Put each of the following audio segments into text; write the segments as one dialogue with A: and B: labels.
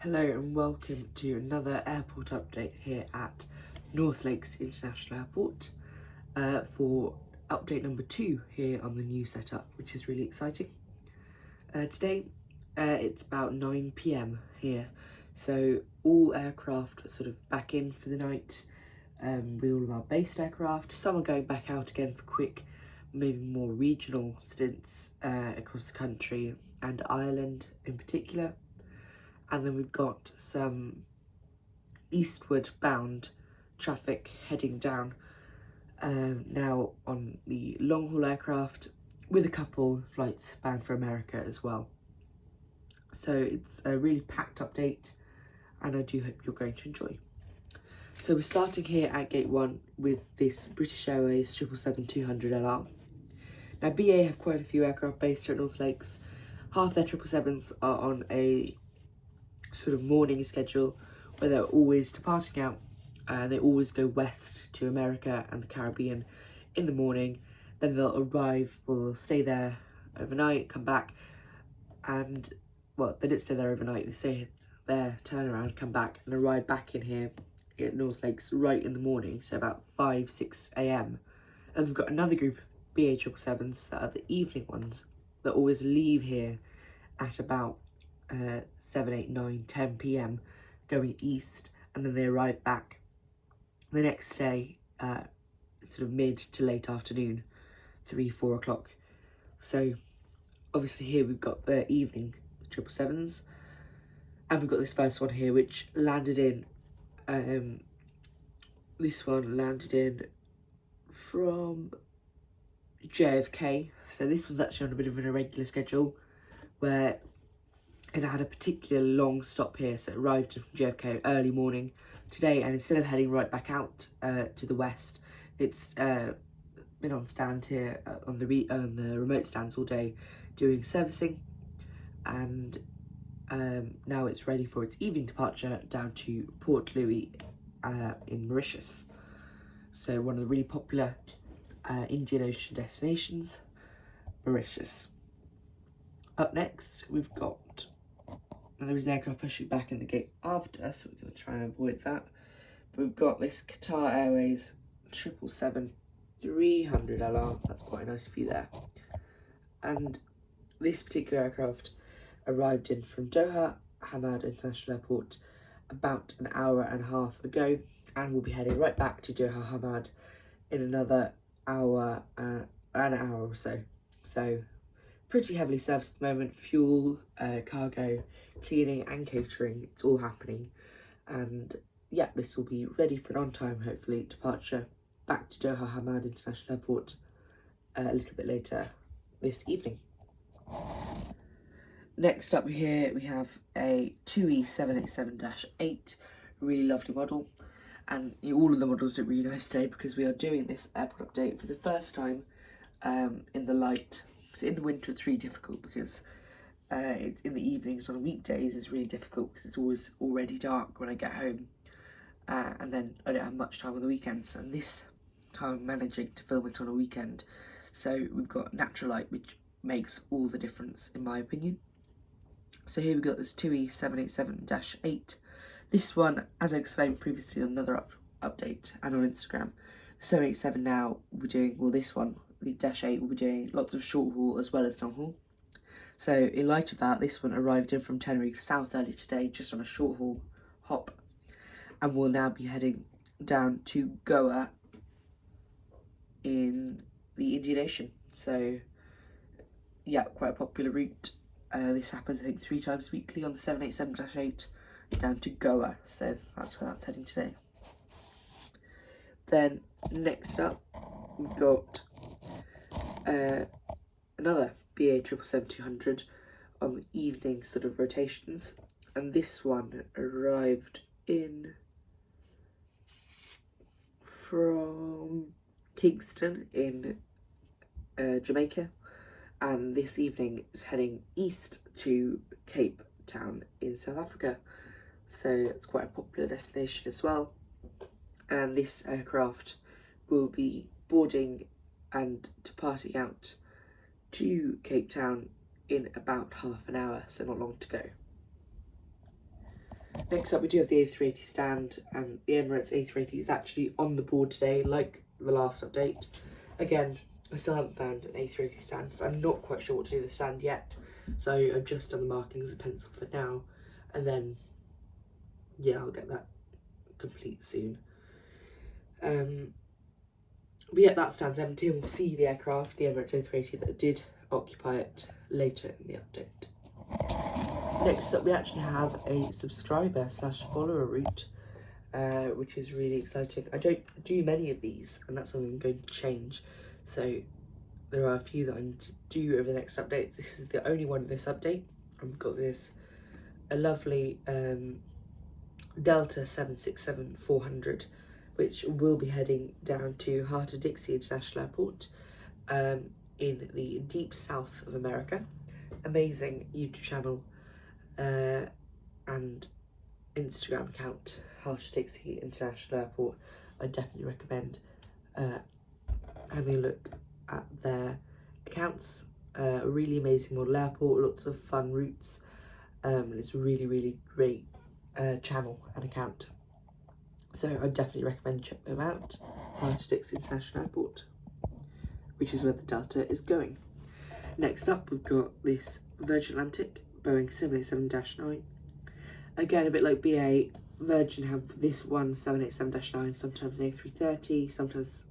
A: Hello and welcome to another airport update here at Lakes International Airport for update number 2 here on the new setup, which is really exciting. Today it's about 9 p.m. here, so all aircraft are sort of back in for the night with all of our based aircraft. Some are going back out again for quick, maybe more regional stints across the country and Ireland in particular. And then we've got some eastward bound traffic heading down now on the long haul aircraft, with a couple flights bound for America as well. So it's a really packed update and I do hope you're going to enjoy. So we're starting here at gate 1 with this British Airways 777-200LR. Now BA have quite a few aircraft based here at North Lakes. Half their 777s are on a sort of morning schedule where they're always departing out. They always go west to America and the Caribbean in the morning. Then they'll arrive, or they'll stay there overnight, come back, and well, they didn't stay there overnight. They stay there, turn around, come back, and arrive back in here at North Lakes right in the morning, so about 5-6 a.m. And we've got another group of BA 777s that are the evening ones that always leave here at about 7, 8, 9, 10 p.m. going east, and then they arrive back the next day sort of mid to late afternoon, 3-4 o'clock. So obviously here we've got the evening 777s, and we've got this first one here which landed in this one landed in from JFK. So this one's actually on a bit of an irregular schedule where it had a particular long stop here, so it arrived from JFK early morning today, and instead of heading right back out to the west, it's been on stand here on the remote stands all day doing servicing, and now it's ready for its evening departure down to Port Louis in Mauritius. So one of the really popular Indian Ocean destinations, Mauritius. Up next, we've got, and there is an aircraft pushing back in the gate after, so we're going to try and avoid that. But we've got this Qatar Airways 777-300LR. That's quite a nice view there. And this particular aircraft arrived in from Doha Hamad International Airport about an hour and a half ago, and we'll be heading right back to Doha Hamad in another hour, an hour or so. So pretty heavily serviced at the moment. Fuel, cargo, cleaning and catering, it's all happening. And yeah, this will be ready for an on-time, hopefully, departure back to Doha Hamad International Airport a little bit later this evening. Next up here we have a 2E787-8, really lovely model. And all of the models look really nice today because we are doing this airport update for the first time in the light. So in the winter it's really difficult because in the evenings on weekdays it's really difficult because it's always already dark when I get home, and then I don't have much time on the weekends, and this time I'm managing to film it on a weekend, so we've got natural light, which makes all the difference in my opinion. So here we've got this 2E787-8. This one, as I explained previously on another update and on Instagram, the 787 now we're doing, well this one, the Dash 8, will be doing lots of short haul as well as long haul. So in light of that, this one arrived in from Tenerife South early today, just on a short haul hop, and will now be heading down to Goa in the Indian Ocean. So yeah, quite a popular route. This happens I think 3 times weekly on the 787-8 down to Goa, so that's where that's heading today. Then next up we've got another BA 777-200 on the evening sort of rotations, and this one arrived in from Kingston in Jamaica, and this evening is heading east to Cape Town in South Africa, so it's quite a popular destination as well. And this aircraft will be boarding and departing out to Cape Town in about half an hour, so not long to go. Next up we do have the A380 stand, and the Emirates A380 is actually on the board today, like the last update. Again, I still haven't found an A380 stand, so I'm not quite sure what to do with the stand yet. So I've just done the markings and pencil for now, and then, yeah, I'll get that complete soon. But yeah, that stand's empty, and we'll see the aircraft, the Emirates A380 that did occupy it, later in the update. Next up, we actually have a subscriber/follower route, which is really exciting. I don't do many of these, and that's something I'm going to change. So there are a few that I need to do over the next updates. This is the only one of this update. I've got a lovely Delta 767-400, which will be heading down to Heart of Dixie International Airport in the deep south of America. Amazing YouTube channel and Instagram account, Heart of Dixie International Airport. I definitely recommend having a look at their accounts. A really amazing model airport, lots of fun routes, and it's a really great channel and account. So I definitely recommend check them out. Heart of Dixie International Airport, which is where the Delta is going. Next up, we've got this Virgin Atlantic Boeing 787-9. Again, a bit like BA, Virgin have this one 787-9, sometimes an A330, sometimes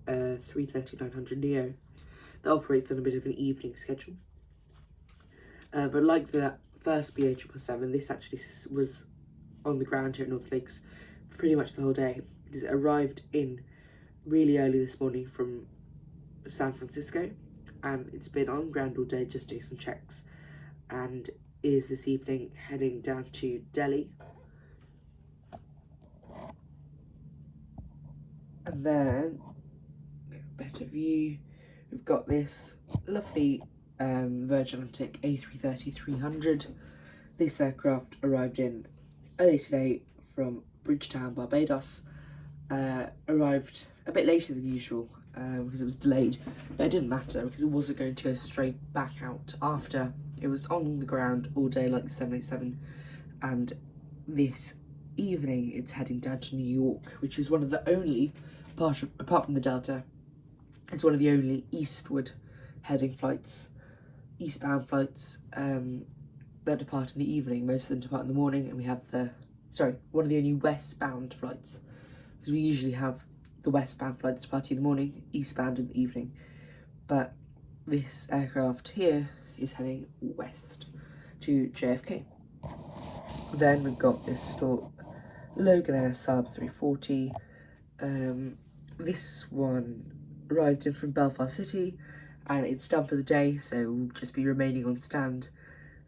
A: 330-900neo that operates on a bit of an evening schedule. But like the first BA 777, this actually was on the ground here at North Lakes for pretty much the whole day, because it arrived in really early this morning from San Francisco, and it's been on ground all day just doing some checks, and is this evening heading down to Delhi. And then, better view, we've got this lovely Virgin Atlantic A330-300. This aircraft arrived in early today from Bridgetown, Barbados. Arrived a bit later than usual because it was delayed, but it didn't matter because it wasn't going to go straight back out after it was on the ground all day like the 787. And this evening it's heading down to New York, which is one of the only, apart from the Delta, it's one of the only eastward heading flights, eastbound flights that depart in the evening. Most of them depart in the morning, and we have one of the only westbound flights, because we usually have the westbound flights departing in the morning, eastbound in the evening. But this aircraft here is heading west to JFK. Then we've got this little Loganair Saab 340. This one arrived in from Belfast City, and it's done for the day, so we'll just be remaining on stand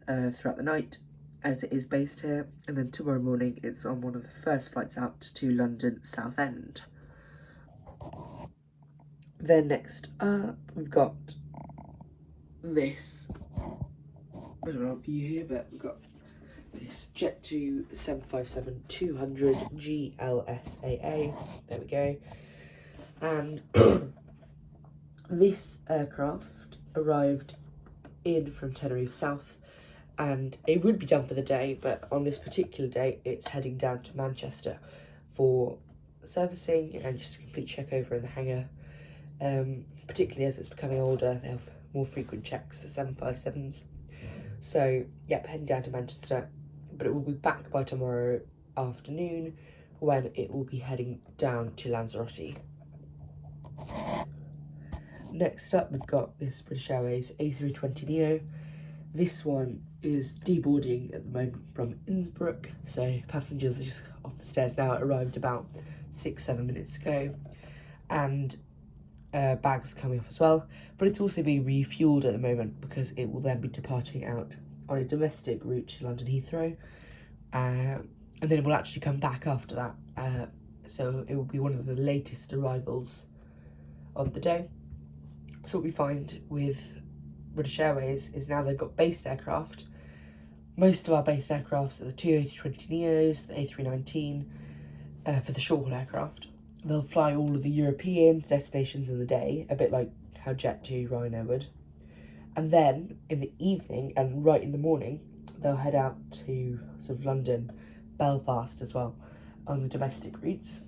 A: throughout the night, as it is based here, and then tomorrow morning it's on one of the first flights out to London Southend. Then next up we've got this, I don't know if you here, but we've got this Jet2 757-200 GLSAA, there we go. And this aircraft arrived in from Tenerife South, and it would be done for the day, but on this particular day it's heading down to Manchester for servicing and just a complete check over in the hangar. Particularly as it's becoming older, they have more frequent checks, the 757s. So yep, heading down to Manchester, but it will be back by tomorrow afternoon, when it will be heading down to Lanzarote. Next up, we've got this British Airways A320neo. This one is deboarding at the moment from Innsbruck, so passengers are just off the stairs now. It arrived about 6-7 minutes ago, and bags coming off as well, but it's also being refueled at the moment because it will then be departing out on a domestic route to London Heathrow, and then it will actually come back after that, so it will be one of the latest arrivals of the day. So what we find with British Airways is now they've got based aircraft. Most of our based aircrafts are the two A320neos, the A319 for the short haul aircraft. They'll fly all of the European destinations in the day, a bit like how Jet2 Ryanair would. And then in the evening and right in the morning, they'll head out to sort of London Belfast as well on the domestic routes.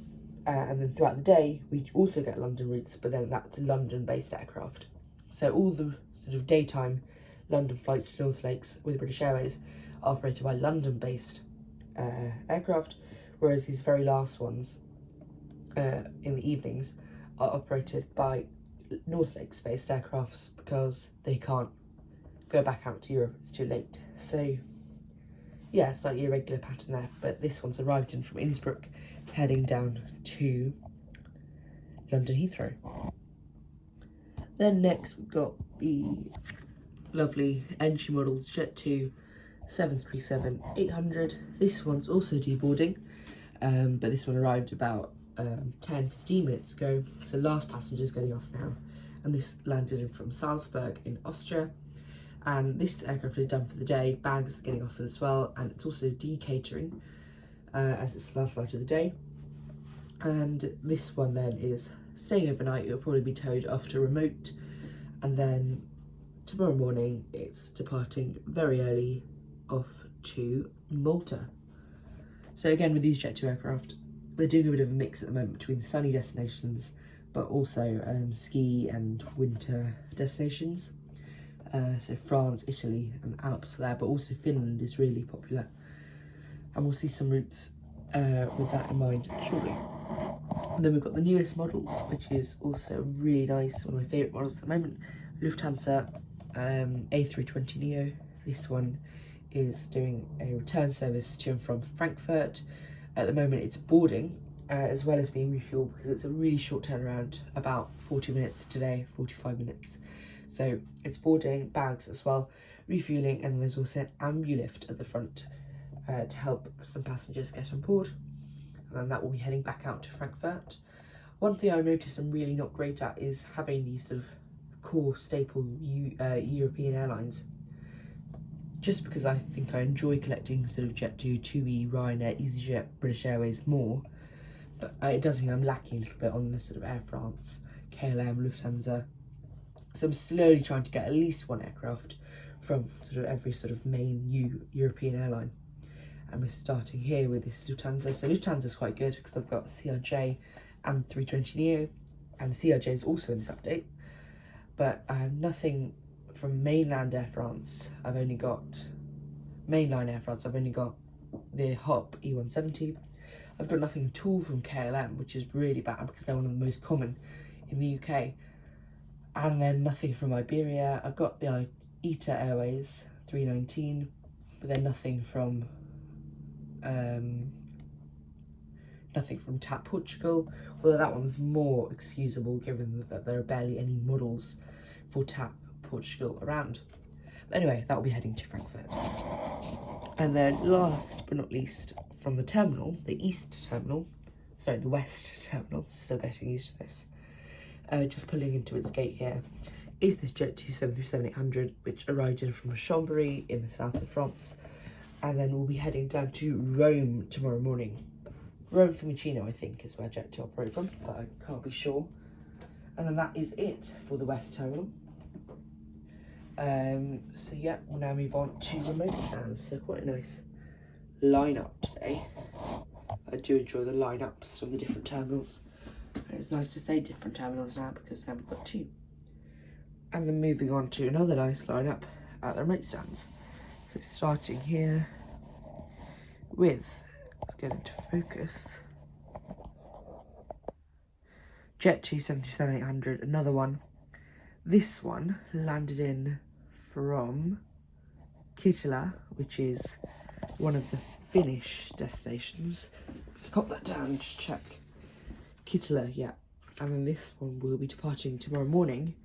A: And then throughout the day, we also get London routes, but then that's London-based aircraft. So all the sort of daytime London flights to North Lakes with British Airways are operated by London-based aircraft, whereas these very last ones in the evenings are operated by North Lakes-based aircrafts because they can't go back out to Europe, it's too late. So yeah, slightly irregular pattern there, but this one's arrived in from Innsbruck, heading down to London Heathrow. Then next we've got the lovely entry model Jet2 737-800. This one's also deboarding, but this one arrived about 10-15 minutes ago, so last passenger's getting off now, and this landed in from Salzburg in Austria. And this aircraft is done for the day, bags are getting off as well, and it's also decatering as it's the last flight of the day. And this one then is staying overnight. It'll probably be towed off to remote, and then tomorrow morning it's departing very early off to Malta. So again, with these Jet2 aircraft, they're doing a bit of a mix at the moment between sunny destinations but also ski and winter destinations. So France, Italy and Alps there, but also Finland is really popular. And we'll see some routes with that in mind shortly. And then we've got the newest model, which is also really nice, one of my favourite models at the moment, Lufthansa A320neo. This one is doing a return service to and from Frankfurt. At the moment it's boarding as well as being refueled, because it's a really short turnaround, about 40 minutes today, 45 minutes. So it's boarding, bags as well, refuelling, and there's also an ambulift at the front to help some passengers get on board. And then that will be heading back out to Frankfurt. One thing I noticed I'm really not great at is having these sort of core staple European airlines. Just because I think I enjoy collecting sort of Jet2, TUI, Ryanair, EasyJet, British Airways more, but it does mean I'm lacking a little bit on the sort of Air France, KLM, Lufthansa. So I'm slowly trying to get at least one aircraft from sort of every sort of main European airline. And we're starting here with this Lufthansa. So Lufthansa's quite good because I've got CRJ and 320neo, and the CRJ is also in this update. But I have nothing from mainland Air France. I've only got mainline Air France. I've only got the HOP E170. I've got nothing at all from KLM, which is really bad because they're one of the most common in the UK. And then nothing from Iberia. I've got the ITA Airways 319, but then nothing from TAP Portugal, although that one's more excusable given that there are barely any models for TAP Portugal around. But anyway, that will be heading to Frankfurt. And then last but not least, from the terminal, the west terminal, still getting used to this, just pulling into its gate here, is this Jet2 737-800, which arrived in from Chambéry in the south of France, and then we'll be heading down to Rome tomorrow morning. Rome Fiumicino, I think, is where Jet2 operate from, but I can't be sure. And then that is it for the west terminal. So yeah, we'll now move on to remote stands. So quite a nice lineup today. I do enjoy the lineups from the different terminals. And it's nice to say different terminals now because now we've got two. And then moving on to another nice lineup at the remote stands. So starting here with, let's get into focus, Jet2 737-800, another one. This one landed in from Kittilä, which is one of the Finnish destinations. Let's pop that down and just check. Kittilä, yeah. And then this one will be departing tomorrow morning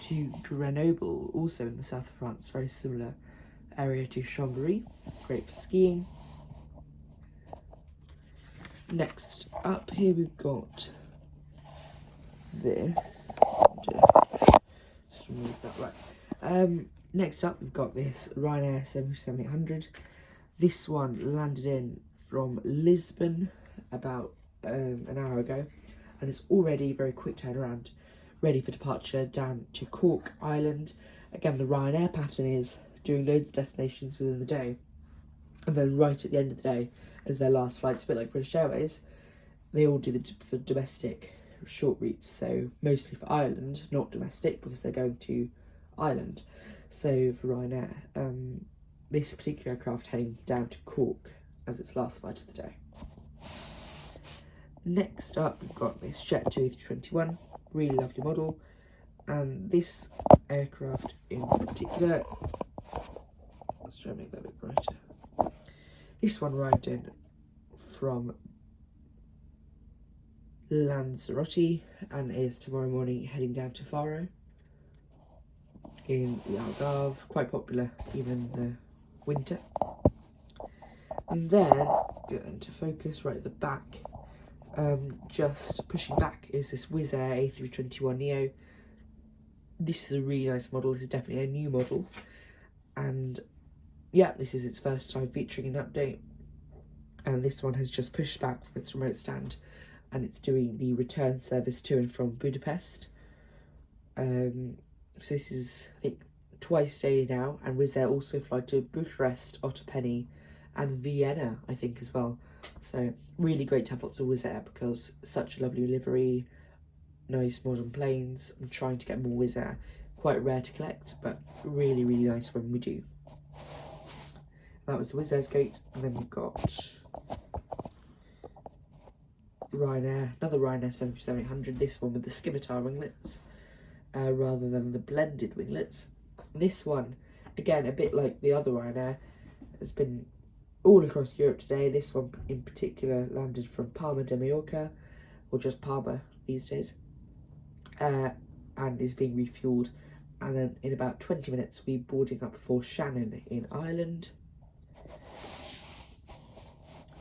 A: to Grenoble, also in the south of France, very similar area to Chambéry, great for skiing. Next up here we've got this. Just remove that, right. Next up we've got this Ryanair 737-800. This one landed in from Lisbon about an hour ago, and it's already very quick turnaround, ready for departure down to Cork Island. Again, the Ryanair pattern is doing loads of destinations within the day, And then right at the end of the day, as their last flights, a bit like British Airways, they all do the domestic short routes, so mostly for Ireland, not domestic because they're going to Ireland. So for Ryanair, this particular aircraft heading down to Cork as its last flight of the day. Next up, we've got this Jet 2A321, really lovely model, and this aircraft in particular, let's try and make that a bit brighter. This one arrived in from Lanzarote and is tomorrow morning heading down to Faro in the Algarve, quite popular even in the winter. And then, get into focus right at the back, just pushing back is this Wizz Air A321neo. This is a really nice model. This is definitely a new model, and yeah, this is its first time featuring an update, and this one has just pushed back from its remote stand and it's doing the return service to and from Budapest. So this is, I think, twice daily now, and Wizz Air also fly to Bucharest, Otopeni and Vienna, I think, as well. So really great to have lots of Wizz Air because such a lovely livery, nice modern planes. I'm trying to get more Wizz Air. Quite rare to collect, but really, really nice when we do. That was the Wizz Air's gate, and then we've got Ryanair, another Ryanair 737-800, this one with the scimitar winglets rather than the blended winglets. This one, again, a bit like the other Ryanair, has been all across Europe today. This one in particular landed from Palma de Mallorca, or just Palma these days, and is being refuelled. And then in about 20 minutes, we're boarding up for Shannon in Ireland.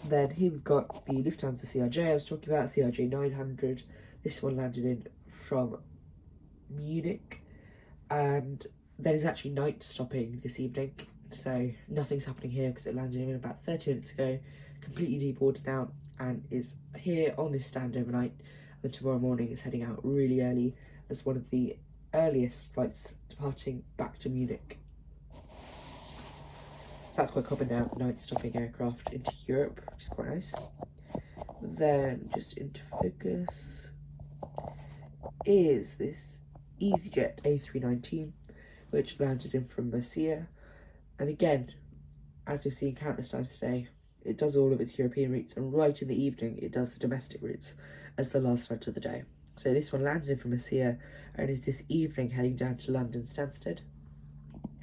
A: Then here we've got the Lufthansa CRJ I was talking about, CRJ 900. This one landed in from Munich, and then is actually night stopping this evening. So nothing's happening here because it landed in about 30 minutes ago, completely deboarded now, and is here on this stand overnight. And tomorrow morning is heading out really early as one of the earliest flights departing back to Munich. So that's quite common now, night stopping aircraft into Europe, which is quite nice. Then just into focus is this EasyJet A319, which landed in from Murcia. And again, as we've seen countless times today, it does all of its European routes, and right in the evening it does the domestic routes as the last flight of the day. So this one landed in from Murcia and is this evening heading down to London Stansted,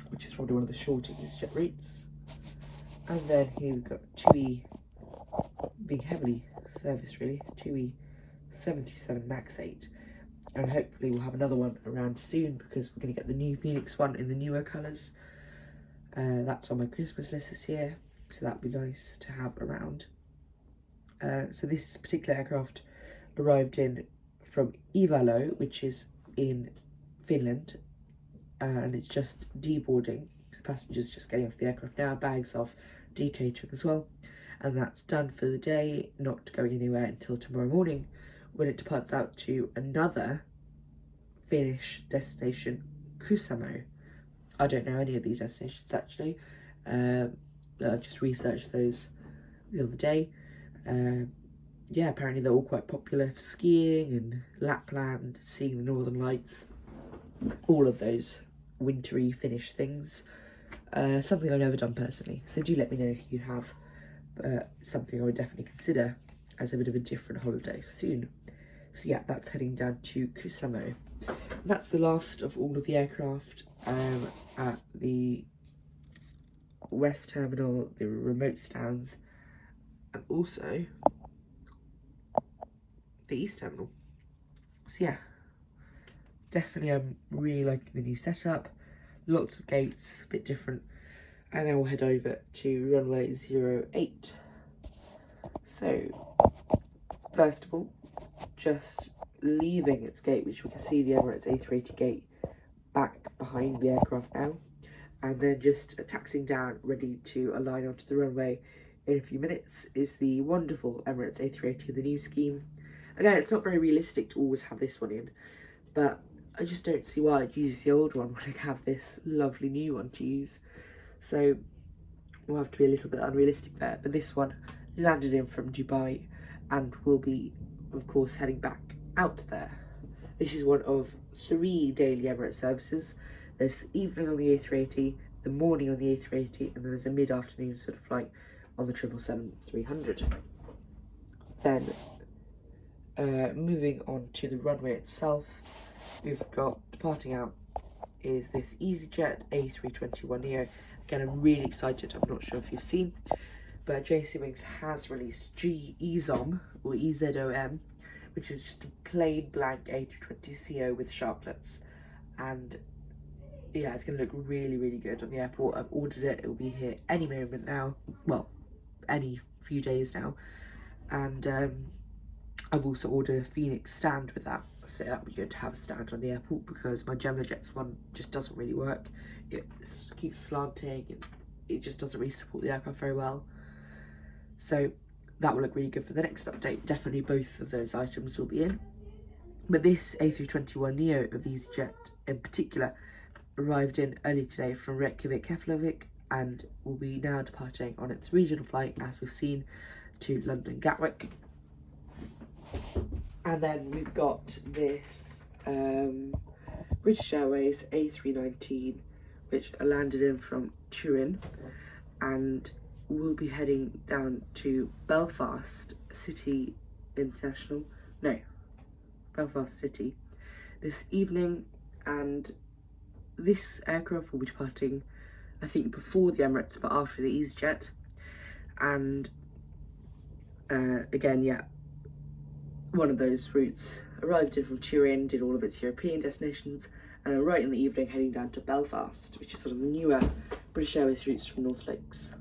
A: which is probably one of the shorter EasyJet routes. And then here we've got TUI being heavily serviced, really, TUI 737 MAX 8. And hopefully we'll have another one around soon because we're going to get the new Phoenix one in the newer colours. That's on my Christmas list this year, so that'd be nice to have around. So this particular aircraft arrived in from Ivalo, which is in Finland, and it's just deboarding. The passengers just getting off the aircraft now, bags off, decatering as well, and that's done for the day, not going anywhere until tomorrow morning when it departs out to another Finnish destination, Kuusamo. I don't know any of these destinations actually. I just researched those the other day. Yeah, apparently they're all quite popular for skiing and Lapland, seeing the Northern Lights, all of those wintry Finnish things. Something I've never done personally, so do let me know if you have something I would definitely consider as a bit of a different holiday soon. So yeah, that's heading down to Kuusamo. That's the last of all of the aircraft at the West Terminal, the remote stands, and also the East Terminal. So yeah, definitely I'm really liking the new setup. Lots of gates, a bit different. And then we'll head over to runway 08. So, first of all, just leaving its gate, which we can see the Emirates A380 gate back behind the aircraft now. And then just taxiing down, ready to align onto the runway in a few minutes, is the wonderful Emirates A380 in the new scheme. Again, it's not very realistic to always have this one in, but I just don't see why I'd use the old one when I have this lovely new one to use. So will have to be a little bit unrealistic there, but this one landed in from Dubai and will be, of course, heading back out there. This is one of 3 daily Emirates services. There's the evening on the A380, the morning on the A380, and then there's a mid-afternoon sort of flight on the 777-300. Then, moving on to the runway itself, we've got departing out is this EasyJet A321neo. Again, I'm really excited. I'm not sure if you've seen, but JC Wings has released EZOM, or EZOM, which is just a plain blank A320ceo with sharplets, and yeah, it's going to look really, really good on the airport. I've ordered it. It will be here any moment now. Well, any few days now. And I've also ordered a Phoenix stand with that. So that would be good to have a stand on the airport, because my Gemini Jets one just doesn't really work. It keeps slanting and it just doesn't really support the aircraft very well. So that will look really good for the next update. Definitely both of those items will be in. But this A321neo of EasyJet in particular arrived in early today from Reykjavik, Keflavik, and will be now departing on its regional flight, as we've seen, to London Gatwick. And then we've got this British Airways A319, which landed in from Turin and will be heading down to Belfast City Belfast City this evening, and this aircraft will be departing, I think, before the Emirates but after the EasyJet. And again, yeah, one of those routes arrived in from Turin, did all of its European destinations, and then right in the evening heading down to Belfast, which is sort of the newer British Airways routes from North Lakes.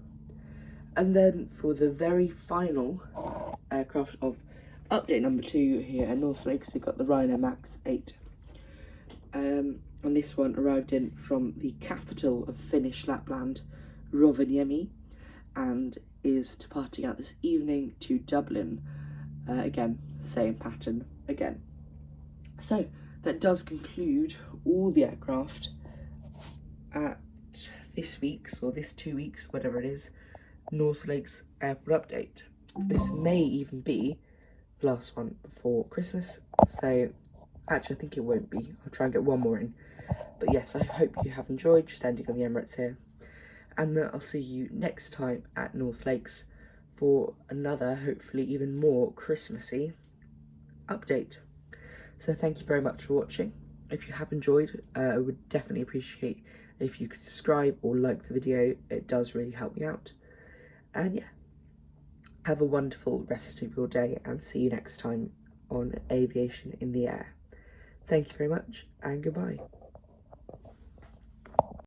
A: And then for the very final aircraft of update number 2 here at North Lakes, we've got the Ryanair Max 8. And this one arrived in from the capital of Finnish Lapland, Rovaniemi, and is departing out this evening to Dublin. Again, same pattern again. So that does conclude all the aircraft at this week's, or this 2 weeks, whatever it is, North Lakes Airport update. This may even be the last one before Christmas, so actually I think it won't be. I'll try and get one more in. But yes, I hope you have enjoyed, just ending on the Emirates here. And I'll see you next time at North Lakes for another, hopefully even more Christmassy update. So thank you very much for watching. If you have enjoyed, I would definitely appreciate if you could subscribe or like the video. It does really help me out. And yeah, have a wonderful rest of your day, and see you next time on Aviation in the Air. Thank you very much, and goodbye.